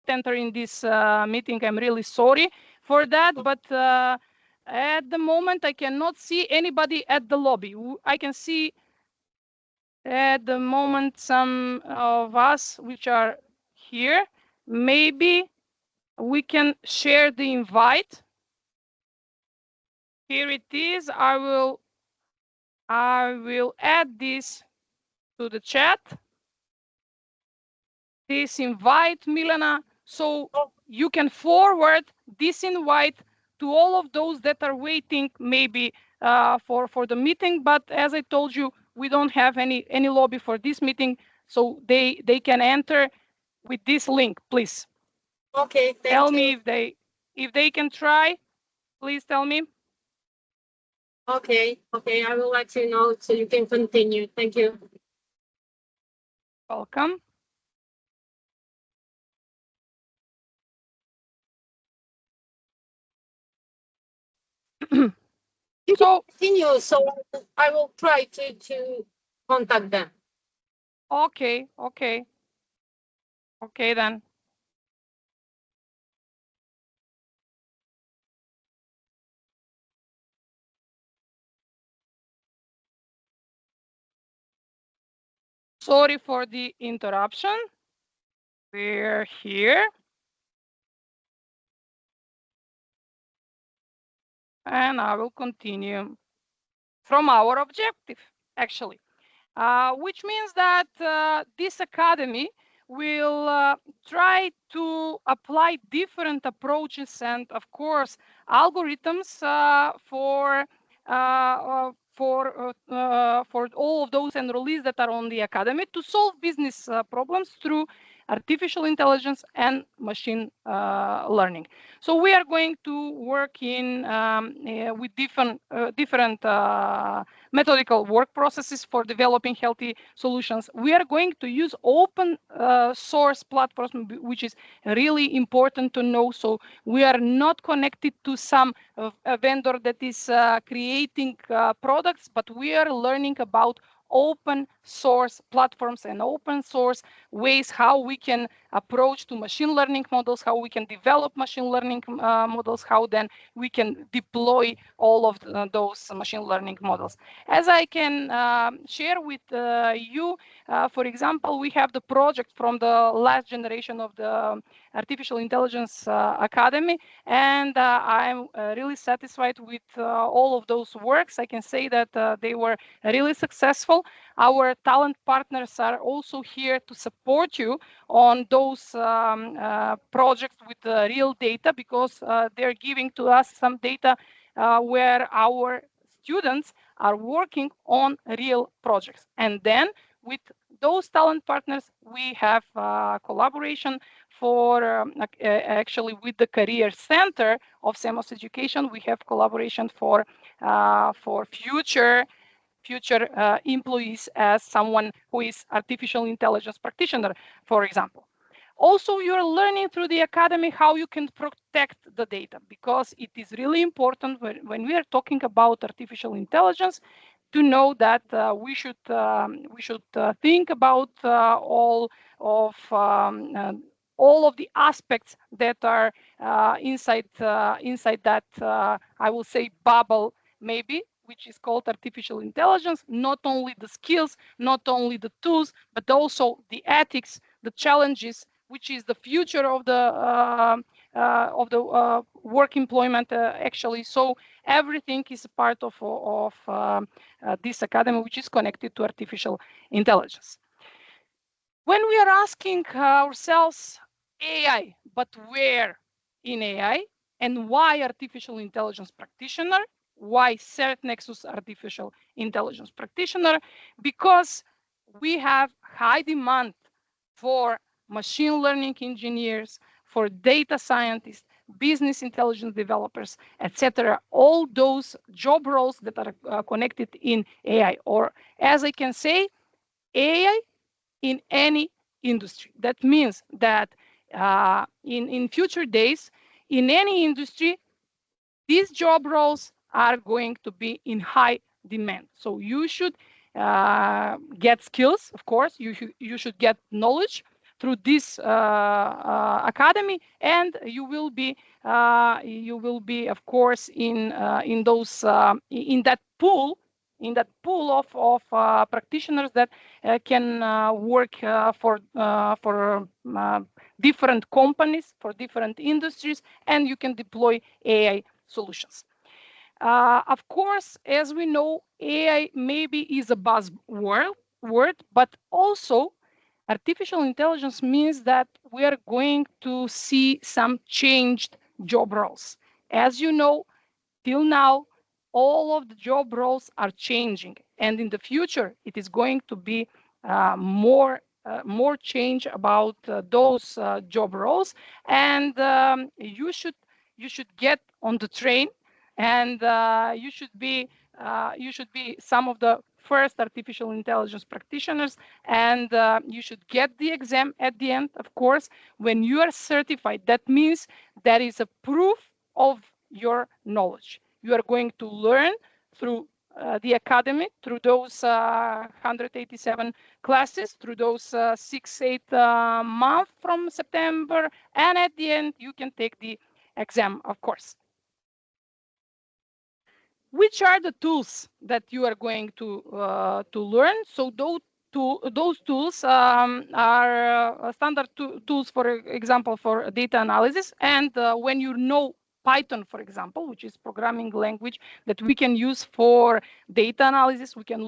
enter in this meeting. I'm really sorry for that, but at the moment I cannot see anybody at the lobby. I can see at the moment some of us which are here. Maybe we can share the invite. Here it is. I will add this to the chat. This invite, Milena, so you can forward this invite to all of those that are waiting maybe for the meeting. But as I told you, we don't have any lobby for this meeting, so they can enter with this link, please. Okay, thank you. Tell me if they can try. Please tell me. Okay, I will let you know so you can continue. Thank you. Welcome. You can continue, so I will try to contact them. Okay then. Sorry for the interruption. We're here. And I will continue from our objective, actually, which means that this academy will try to apply different approaches and, of course, algorithms for all of those enrollees that are on the academy to solve business problems through artificial intelligence and machine learning. So we are going to work in with different methodical work processes for developing healthy solutions. We are going to use open source platforms, which is really important to know. So we are not connected to some vendor that is creating products, but we are learning about open source platforms and open source ways how we can approach to machine learning models, how we can develop machine learning models, how then we can deploy all of those machine learning models. As I can share with you, for example, we have the project from the last generation of the Artificial Intelligence Academy, and I'm really satisfied with all of those works. I can say that they were really successful. Our talent partners are also here to support you on those projects with real data, because they're giving to us some data where our students are working on real projects. And then with those talent partners, we have collaboration for actually with the Career Center of CEMOS Education. We have collaboration for future employees as someone who is artificial intelligence practitioner, for example. Also, you're learning through the academy how you can protect the data, because it is really important when we are talking about artificial intelligence to know that we should think about all of the aspects that are inside that I will say bubble, maybe, which is called artificial intelligence. Not only the skills, not only the tools, but also the ethics, the challenges, which is the future of the work employment actually. So everything is a part of this academy, which is connected to artificial intelligence. When we are asking ourselves AI, but where in AI, and why artificial intelligence practitioner? Why CERT-Nexus artificial intelligence practitioner? Because we have high demand for machine learning engineers, for data scientists, business intelligence developers, etc. All those job roles that are connected in AI, or as I can say, AI in any industry. That means that in future days, in any industry, these job roles are going to be in high demand. So you should get skills, of course, you should get knowledge through this academy, and you will be of course in those in that pool of practitioners that can work for different companies, for different industries, and you can deploy AI solutions. Of course, as we know, AI maybe is a buzzword, but also artificial intelligence means that we are going to see some changed job roles. As you know, till now, all of the job roles are changing, and in the future, it is going to be more change about those job roles, and you should get on the train, and you should be some of the first artificial intelligence practitioners, and you should get the exam at the end. Of course, when you are certified, that means that is a proof of your knowledge. You are going to learn through the academy, through those 187 classes, through those 6-8 months from September, and at the end you can take the exam, of course. Which are the tools that you are going to learn? So those tools are standard tools, for example, for data analysis. And when you know Python, for example, which is programming language that we can use for data analysis, we can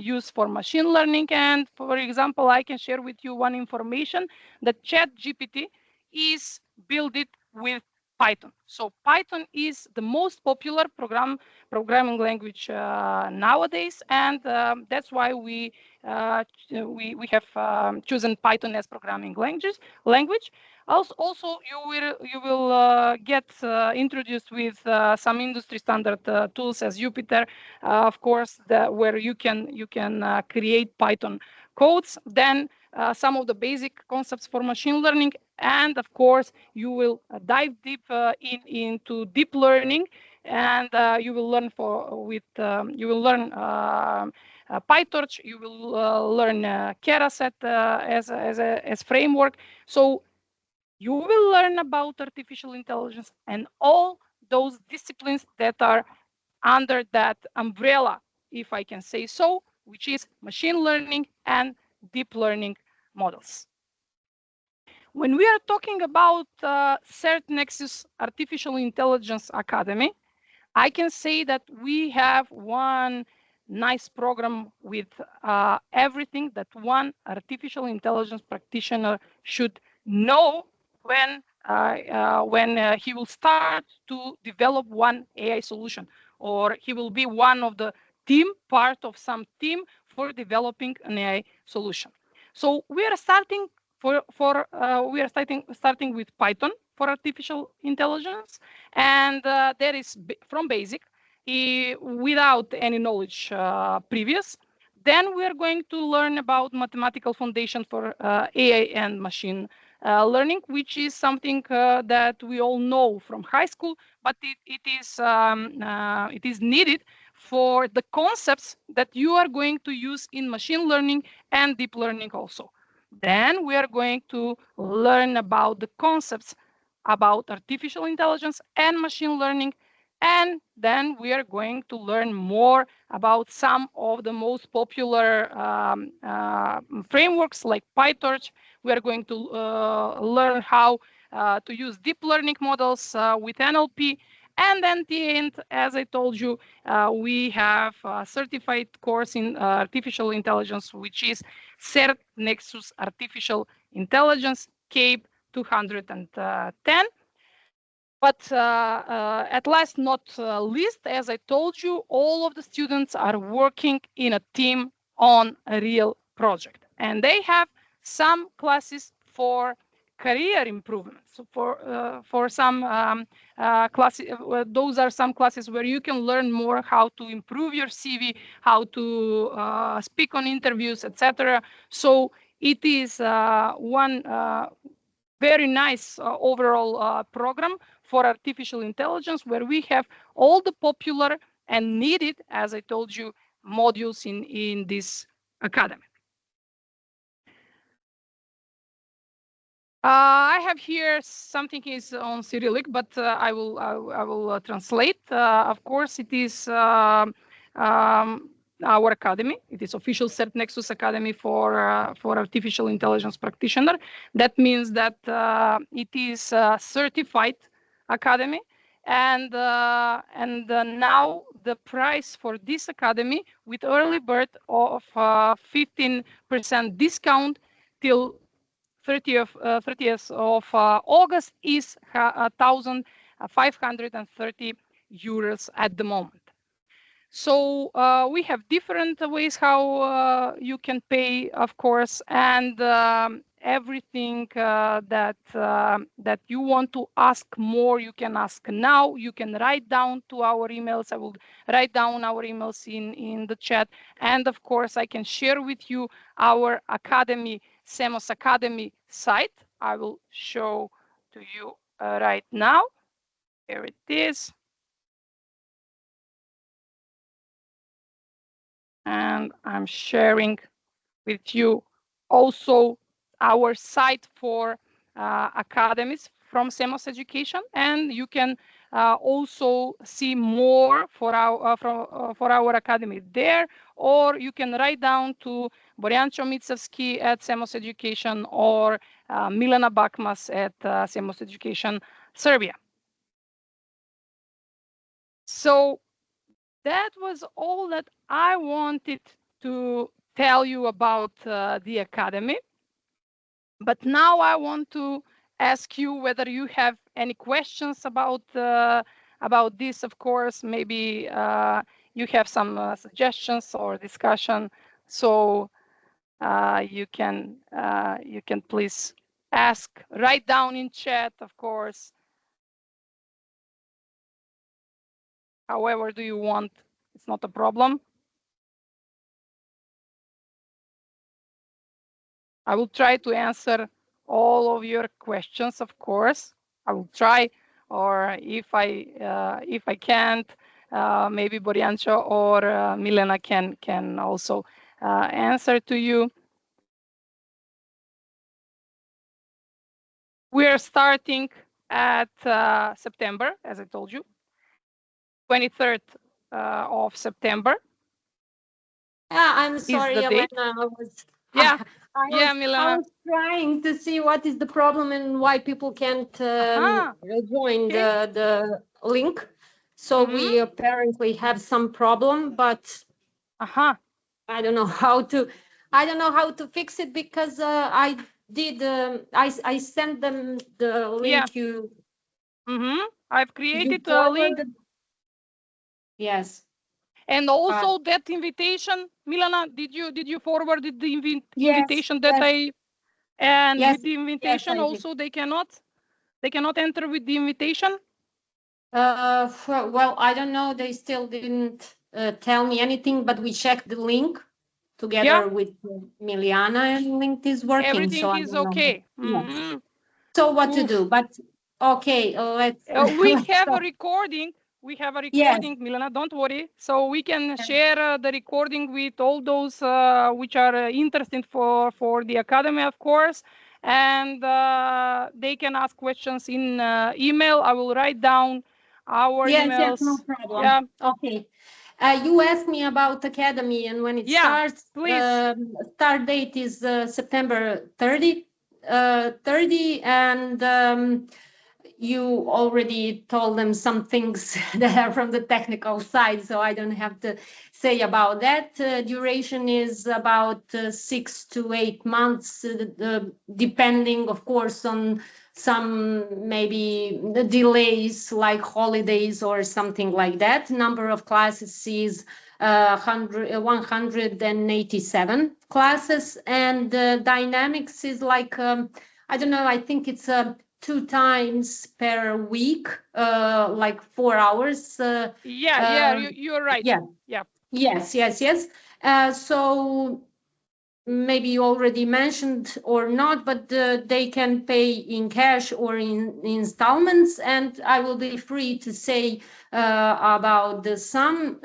use for machine learning. And for example, I can share with you one information that ChatGPT is built with Python. So Python is the most popular programming language nowadays, and that's why we have chosen Python as programming language. Also, you will get introduced with some industry standard tools as Jupyter, of course, where you can create Python codes. Then some of the basic concepts for machine learning, and of course you will dive deep into deep learning, and you will learn PyTorch. You will learn Keraset as framework. So you will learn about artificial intelligence and all those disciplines that are under that umbrella, if I can say so, which is machine learning and deep learning models. When we are talking about CertNexus Artificial Intelligence Academy, I can say that we have one nice program with everything that one artificial intelligence practitioner should know when he will start to develop one AI solution, or he will be one of the part of some team for developing an AI solution. So we are starting starting with Python for artificial intelligence, and that is from basic, without any knowledge previous. Then we are going to learn about mathematical foundation for AI and machine learning, which is something that we all know from high school, but it is needed for the concepts that you are going to use in machine learning and deep learning also. Then we are going to learn about the concepts about artificial intelligence and machine learning, and then we are going to learn more about some of the most popular frameworks like PyTorch. We are going to learn how to use deep learning models with NLP. And then at the end, as I told you, we have a certified course in artificial intelligence, which is CertNexus Artificial Intelligence CAPE 210. But at last not least, as I told you, all of the students are working in a team on a real project. And they have some classes for career improvement. So for some classes, those are some classes where you can learn more how to improve your CV, how to speak on interviews, etc. So it is one very nice overall program for artificial intelligence, where we have all the popular and needed, as I told you, modules in this academy. I have here something is on Cyrillic, but I will translate. Of course, it is our academy. It is official CertNexus Academy for artificial intelligence practitioner. That means that it is a certified academy, and now the price for this academy with early bird of 15% discount till 30th of August is 1,530 euros at the moment. So we have different ways how you can pay, of course, and everything that you want to ask more, you can ask now. You can write down to our emails. I will write down our emails in the chat, and of course, I can share with you our academy, CEMOS Academy site. I will show to you right now. Here it is. And I'm sharing with you also our site for academies from CEMOS Education, and you can also see more for our academy there, or you can write down to Borjan Chomitsevsky at CEMOS Education or Milena Bakmas at CEMOS Education Serbia. So that was all that I wanted to tell you about the academy. But now I want to ask you whether you have any questions about this. Of course, maybe you have some suggestions or discussion. So you can please ask, write down in chat, of course. However do you want, it's not a problem. I will try to answer all of your questions, of course. I will try, or if I can't, maybe Borjancho or Milena can also answer to you. We are starting at September, as I told you, 23rd of September. I'm sorry, Elena. Yeah. Milena. I was trying to see what is the problem and why people can't join the link. So we apparently have some problem, but I don't know how to fix it, because I sent them the link you. I've created a link. Yes. And also that invitation, Milena, did you forward the invitation that I? And with the invitation also they cannot enter with the invitation. Well, I don't know. They still didn't tell me anything, but we checked the link together with Miliana, and link is working. Everything is okay. So what to do? But okay, let's. We have a recording. We have a recording, Milena, don't worry. So we can share the recording with all those which are interested for the academy, of course. And they can ask questions in email. I will write down our emails. Yes, no problem. Yeah. Okay. You asked me about academy and when it starts. Please. Start date is September 30, and you already told them some things that are from the technical side, so I don't have to say about that. Duration is about 6 to 8 months, depending, of course, on some maybe the delays like holidays or something like that. Number of classes is 187 classes, and dynamics is like, I don't know, I think it's 2 times per week, like 4 hours. You're right. Yes. So maybe you already mentioned or not, but they can pay in cash or in installments, and I will be free to say about the sum.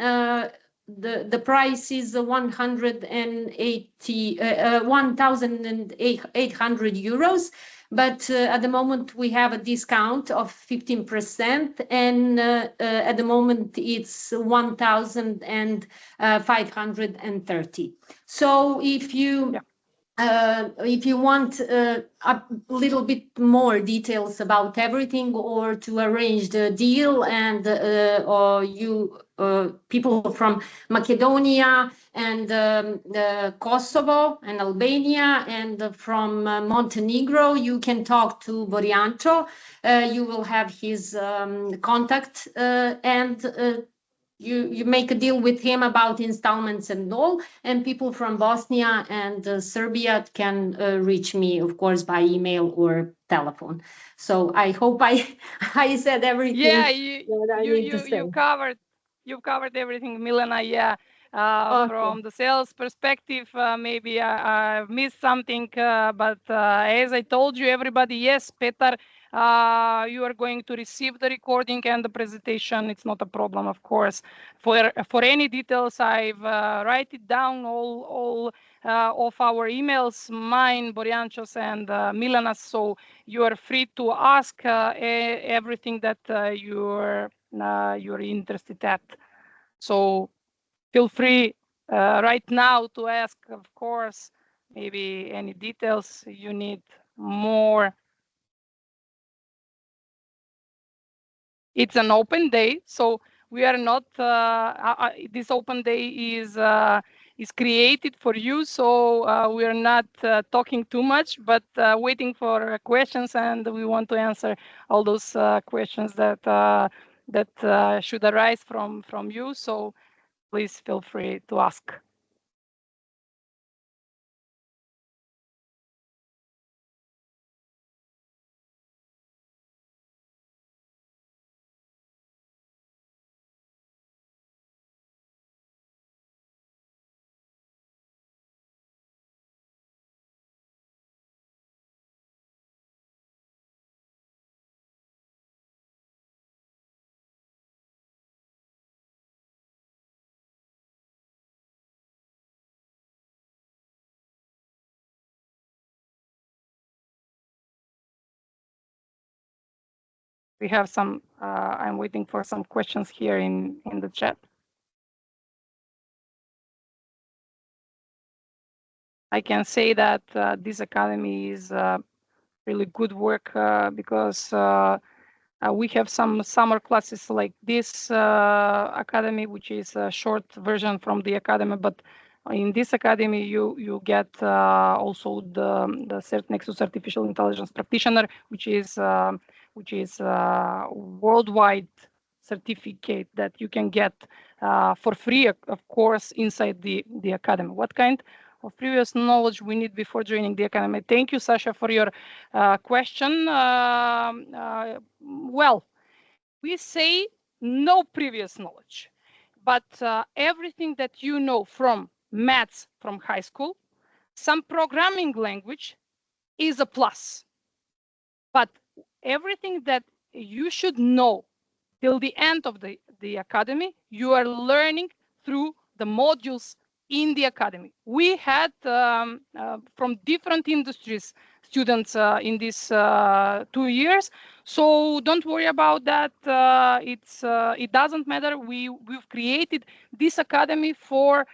the price is 1,800 euros. But at the moment we have a discount of 15%, and at the moment it's 1,530. So if you want a little bit more details about everything, or to arrange the deal, and or you people from Macedonia and Kosovo and Albania and from Montenegro, you can talk to Borjanto. You will have his contact, and you make a deal with him about installments and all. And people from Bosnia and Serbia can reach me, of course, by email or telephone. So I hope I said everything. Yeah, you've covered everything, Milena. Yeah. Okay. From the sales perspective, maybe I missed something, but as I told you, everybody, yes, Petar, you are going to receive the recording and the presentation. It's not a problem, of course. For any details, I've write it down all of our emails, mine, Borjančo's, and Milena's. So you are free to ask everything that you're interested at. So feel free right now to ask, of course, maybe any details you need more. It's an open day, so we are not, this open day is created for you, so we are not talking too much, but waiting for questions, and we want to answer all those questions that should arise from you. So please feel free to ask. We have some, I'm waiting for some questions here in the chat. I can say that this academy is really good work because we have some summer classes like this academy, which is a short version from the academy, but in this academy you get also the CertNexus Artificial Intelligence Practitioner, which is worldwide certificate that you can get for free, of course, inside the academy. What kind of previous knowledge we need before joining the academy? Thank you, Sasha, for your question. Well, we say no previous knowledge, but everything that you know from maths from high school, some programming language is a plus. But everything that you should know till the end of the academy, you are learning through the modules in the academy. We had from different industries students in these 2 years, so don't worry about that. It doesn't matter. We've created this academy for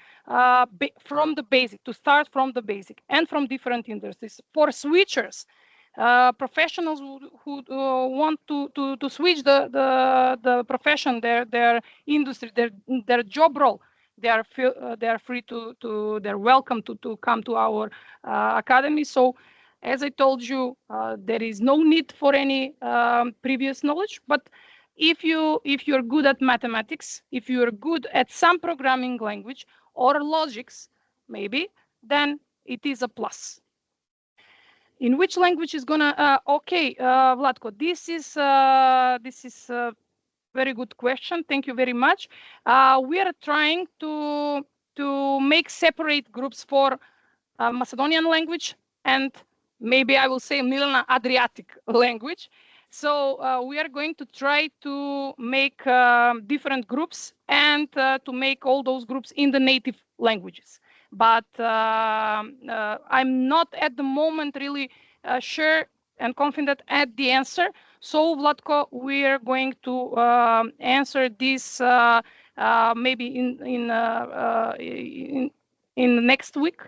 from the basic, to start from the basic, and from different industries. For switchers, professionals who want to switch the profession, their industry, their job role, they are free they're welcome to come to our academy. So as I told you, there is no need for any previous knowledge, but if you're good at mathematics, if you're good at some programming language or logics, maybe, then it is a plus. In which language is gonna? Okay, Vlatko, this is a very good question. Thank you very much. We are trying to make separate groups for Macedonian language and maybe I will say Milena Adriatic language. So we are going to try to make different groups and to make all those groups in the native languages. But I'm not at the moment really sure and confident at the answer. So Vlatko, we are going to answer this maybe in next week.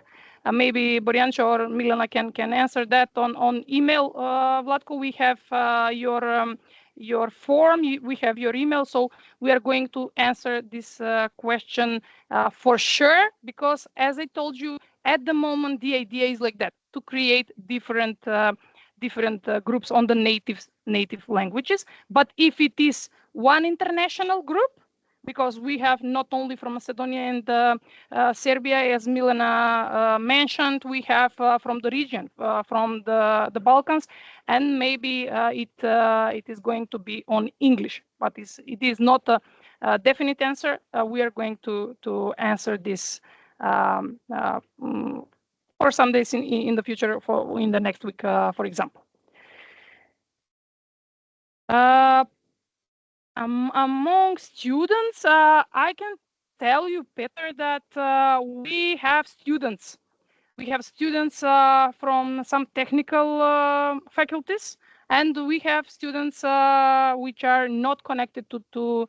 Maybe Borjancha or Milena can answer that on email. Vlatko, we have your form, we have your email, so we are going to answer this question for sure, because as I told you, at the moment the idea is like that, to create different groups on the native languages. But if it is one international group, because we have not only from Macedonia and Serbia, as Milena mentioned, we have from the region, from the Balkans, and maybe it is going to be on English, but it is not a definite answer. We are going to answer this for some days in the future, in the next week, for example. Among students, I can tell you, Peter, that we have students. We have students from some technical faculties, and we have students which are not connected to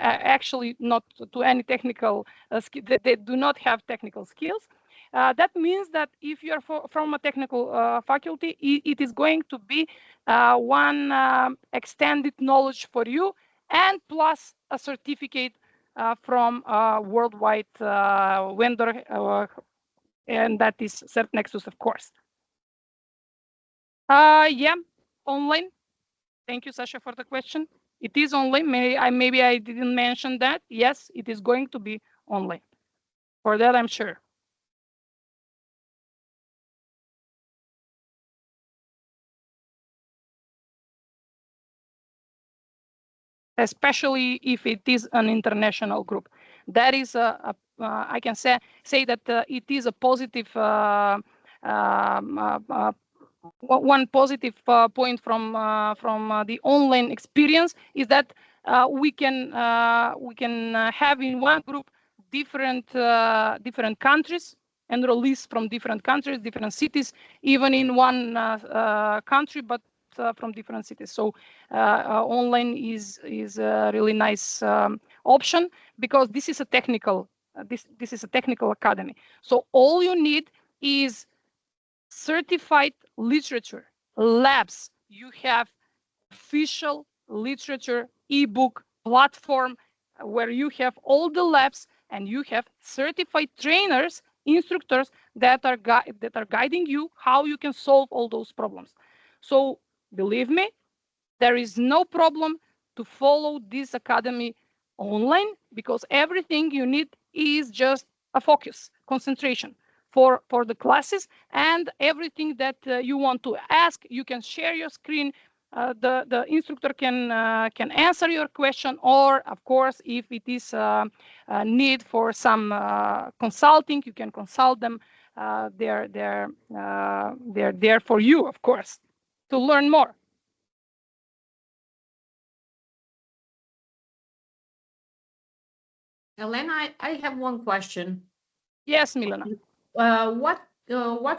actually not to any technical skill. They do not have technical skills. That means that if you are from a technical faculty, it is going to be one extended knowledge for you, and plus a certificate from a worldwide vendor, and that is CertNexus, of course. Yeah, online. Thank you, Sasha, for the question. It is online. Maybe I didn't mention that. Yes, it is going to be online. For that, I'm sure. Especially if it is an international group. That is I can say that it is a positive one positive point from the online experience is that we can have in one group different countries and release from different countries, different cities, even in one country, but from different cities. So online is a really nice option, because this is a technical this is a technical academy. So all you need is certified literature, labs. You have official literature ebook platform where you have all the labs, and you have certified trainers, instructors that are guiding you how you can solve all those problems. So believe me, there is no problem to follow this academy online, because everything you need is just a focus, concentration for the classes, and everything that you want to ask, you can share your screen. The instructor can answer your question, or of course, if it is a need for some consulting, you can consult them. They're there for you, of course, to learn more. Elena, I have one question. Yes, Milena. What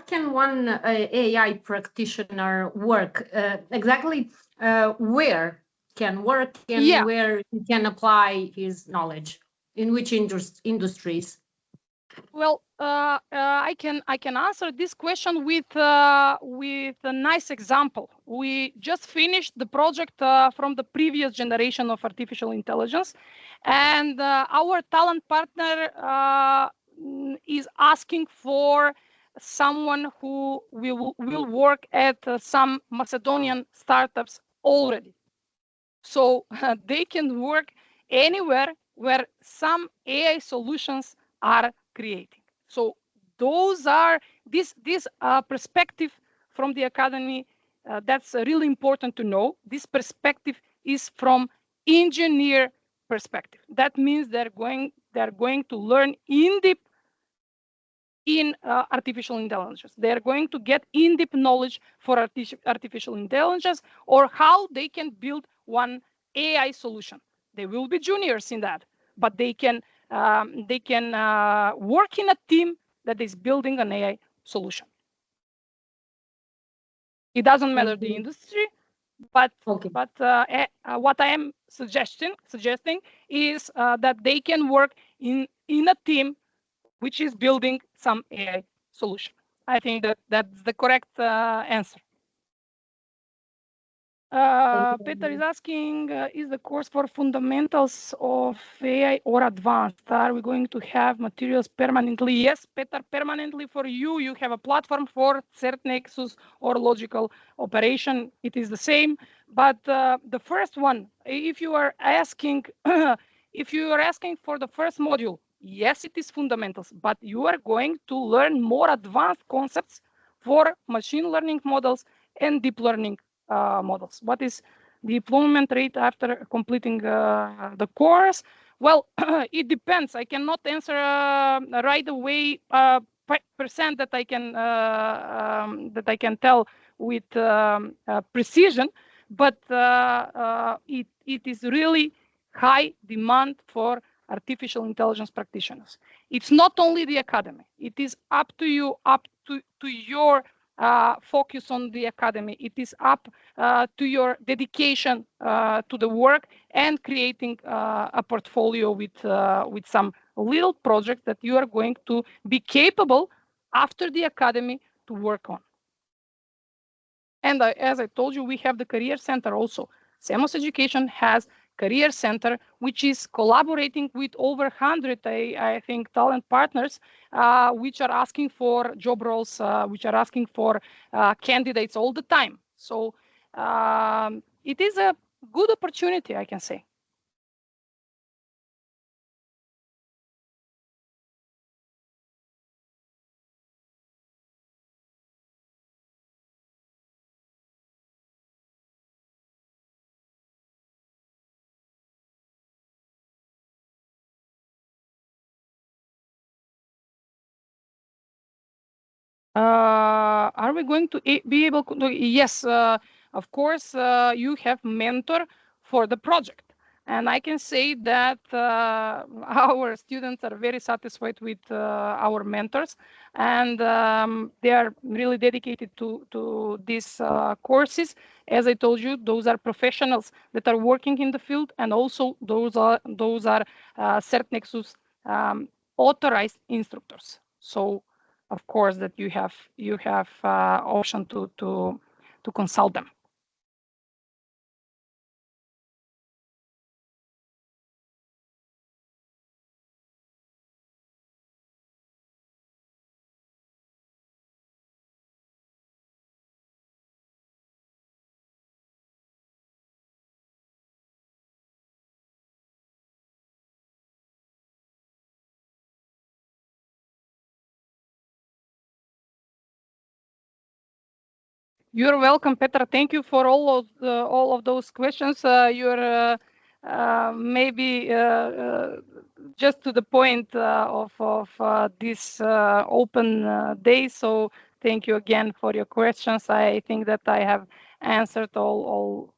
can one AI practitioner work exactly? Where can work and where he can apply his knowledge? In which industries? Well, I can answer this question with a nice example. We just finished the project from the previous generation of artificial intelligence, and our talent partner is asking for someone who will work at some Macedonian startups already. So they can work anywhere where some AI solutions are creating. So those are this perspective from the academy. That's really important to know. This perspective is from engineer perspective. That means they're going to learn in deep in artificial intelligence. They're going to get in-depth knowledge for artificial intelligence or how they can build one AI solution. They will be juniors in that, but they can work in a team that is building an AI solution. It doesn't matter the industry, but what I am suggesting is that they can work in a team which is building some AI solution. I think that's the correct answer. Peter is asking, is the course for fundamentals of AI or advanced? Are we going to have materials permanently? Yes, Peter, permanently for you. You have a platform for CertNexus or logical operation. It is the same. But the first one, if you are asking, for the first module, yes, it is fundamentals, but you are going to learn more advanced concepts for machine learning models and deep learning models. What is the deployment rate after completing the course? Well, it depends. I cannot answer right away percent that I can tell with precision, but it is really high demand for artificial intelligence practitioners. It's not only the academy. It is up to you, up to your focus on the academy. It is up to your dedication to the work and creating a portfolio with some little projects that you are going to be capable after the academy to work on. And as I told you, we have the Career Center also. CMOS Education has Career Center, which is collaborating with over 100, I think, talent partners, which are asking for job roles, which are asking for candidates all the time. So it is a good opportunity, I can say. Are we going to be able to? Yes, of course, you have mentor for the project. And I can say that our students are very satisfied with our mentors, and they are really dedicated to these courses. As I told you, those are professionals that are working in the field, and also those are CertNexus authorized instructors. So of course that you have option to consult them. You're welcome, Petra. Thank you for all of those questions. You're maybe just to the point of this open day. So thank you again for your questions. I think that I have answered all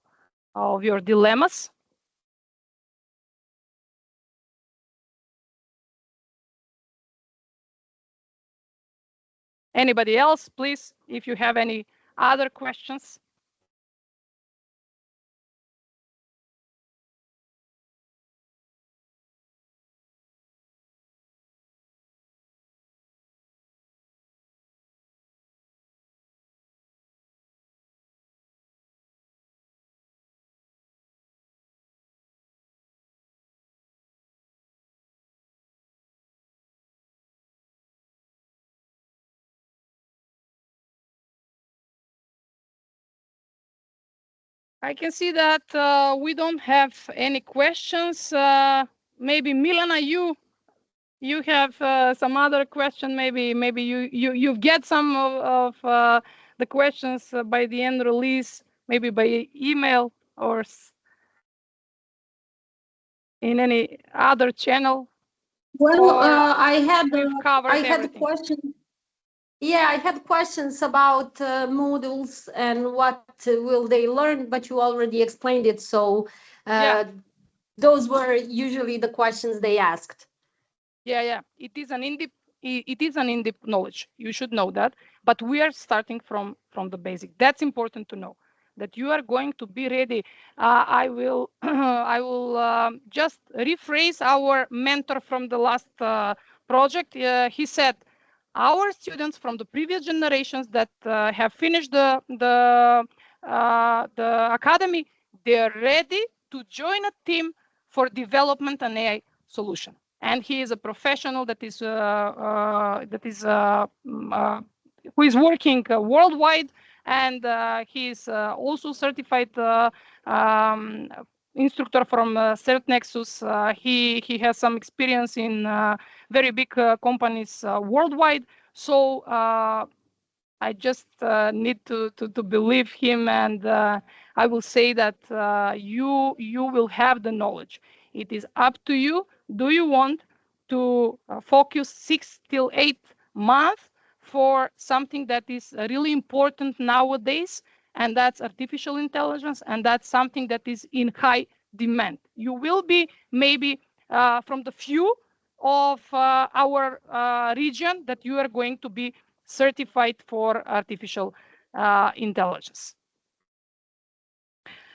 of your dilemmas. Anybody else, please, if you have any other questions? I can see that we don't have any questions. Maybe Milana, you have some other question. Maybe you get some of the questions by the end release, maybe by email or in any other channel. Well, I had a question. Yeah, I had questions about modules and what will they learn, but you already explained it. So those were usually the questions they asked. Yeah. It is an in-depth knowledge. You should know that. But we are starting from the basic. That's important to know. That you are going to be ready. I will just rephrase our mentor from the last project. He said, our students from the previous generations that have finished the academy, they are ready to join a team for development and AI solution. And he is a professional that is who is working worldwide, and he is also certified instructor from CertNexus. He has some experience in very big companies worldwide. So I just need to believe him, and I will say that you will have the knowledge. It is up to you. Do you want to focus 6 till 8 months for something that is really important nowadays, and that's artificial intelligence, and that's something that is in high demand? You will be maybe from the few of our region that you are going to be certified for artificial intelligence.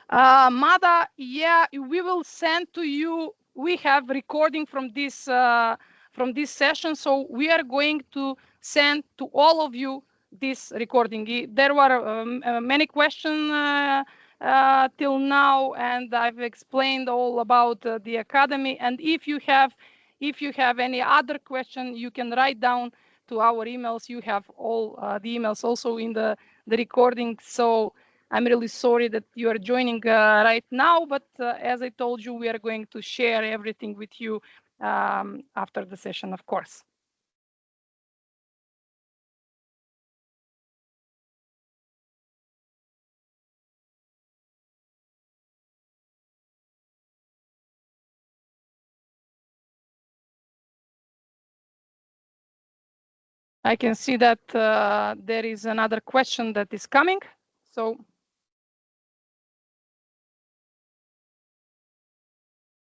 Mada, yeah, we will send to you. We have recording from this session, so we are going to send to all of you this recording. There were many questions till now, and I've explained all about the academy. And if you have any other question, you can write down to our emails. You have all the emails also in the recording. So I'm really sorry that you are joining right now, but as I told you, we are going to share everything with you after the session, of course. I can see that there is another question that is coming. So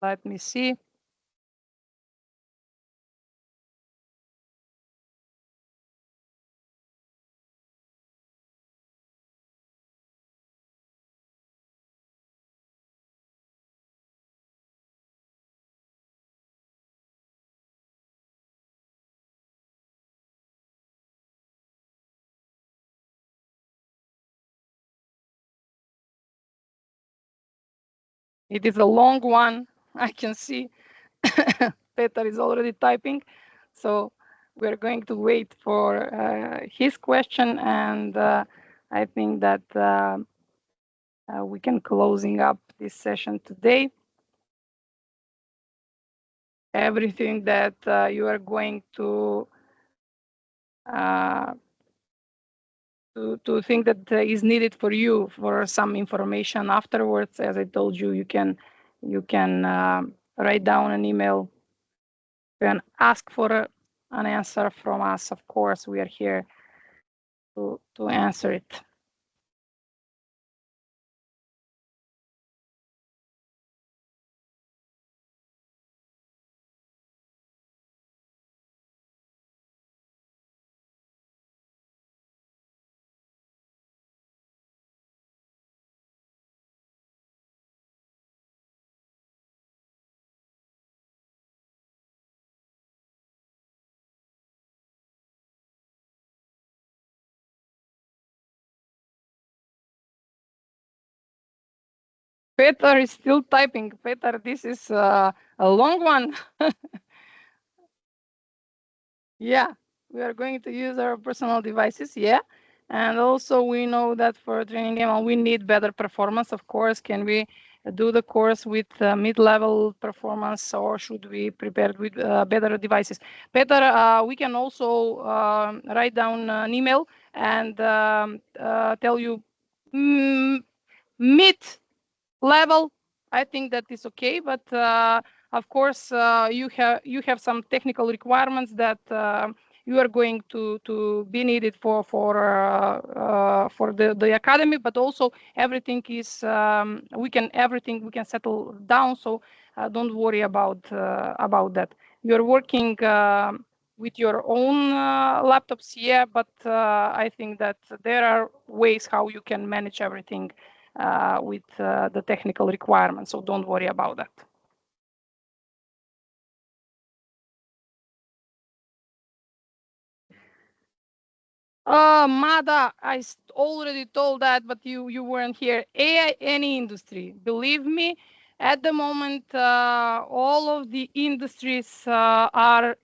let me see. It is a long one. I can see Peter is already typing. So we're going to wait for his question. And I think that we can closing up this session today. Everything that you are going to think that is needed for you for some information afterwards. As I told you, you can write down an email and ask for an answer from us. Of course, we are here to answer it. Peter is still typing. Peter, this is a long one. Yeah, we are going to use our personal devices. Yeah. And also we know that for training ML, we need better performance. Of course, can we do the course with mid-level performance, or should we prepare with better devices? Peter, we can also write down an email and tell you mid-level. I think that is okay, but of course you have some technical requirements that you are going to be needed for the academy, but also everything is we can settle down. So don't worry about that. You're working with your own laptops, yeah, but I think that there are ways how you can manage everything with the technical requirements. So don't worry about that. Mada, I already told that, but you weren't here. AI, any industry, believe me, at the moment, all of the industries are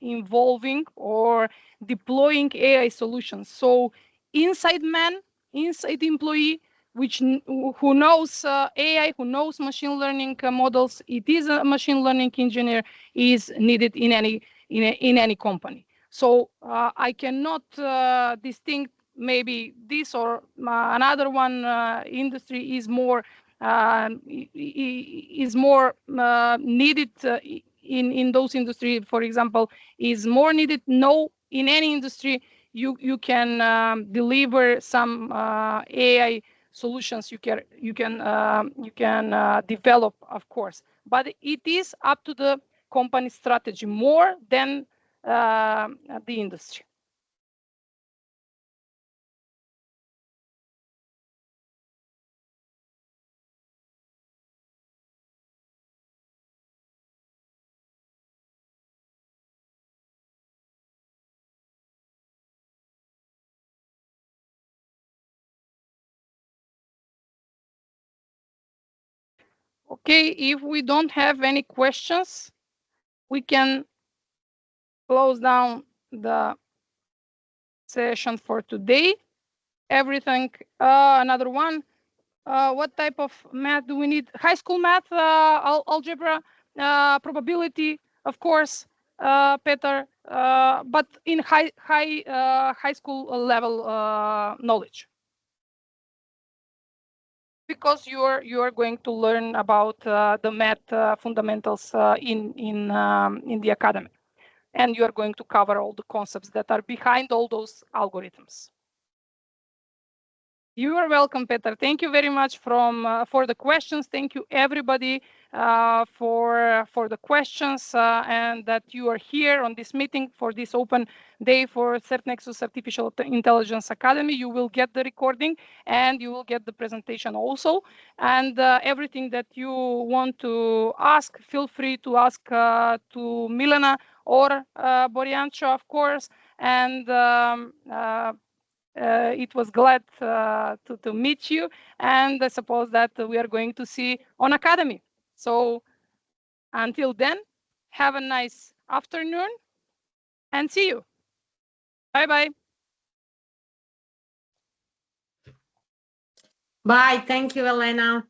involving or deploying AI solutions. So inside man, inside employee, who knows AI, who knows machine learning models, it is a machine learning engineer is needed in any company. So I cannot distinct maybe this or another one industry is more needed in those industries. For example, is more needed. No, in any industry you can deliver some AI solutions. You can develop, of course, but it is up to the company strategy more than the industry. Okay, if we don't have any questions, we can close down the session for today. Everything, another one. What type of math do we need? High school math, algebra, probability, of course, Peter, but in high school level knowledge. Because you are going to learn about the math fundamentals in the academy, and you are going to cover all the concepts that are behind all those algorithms. You are welcome, Peter. Thank you very much for the questions. Thank you, everybody, for the questions and that you are here on this meeting for this open day for CertNexus Artificial Intelligence Academy. You will get the recording and you will get the presentation also. And everything that you want to ask, feel free to ask to Milena or Boryancho, of course. And it was glad to meet you, and I suppose that we are going to see on Academy. So until then, have a nice afternoon and see you. Bye-bye. Bye. Thank you, Elena.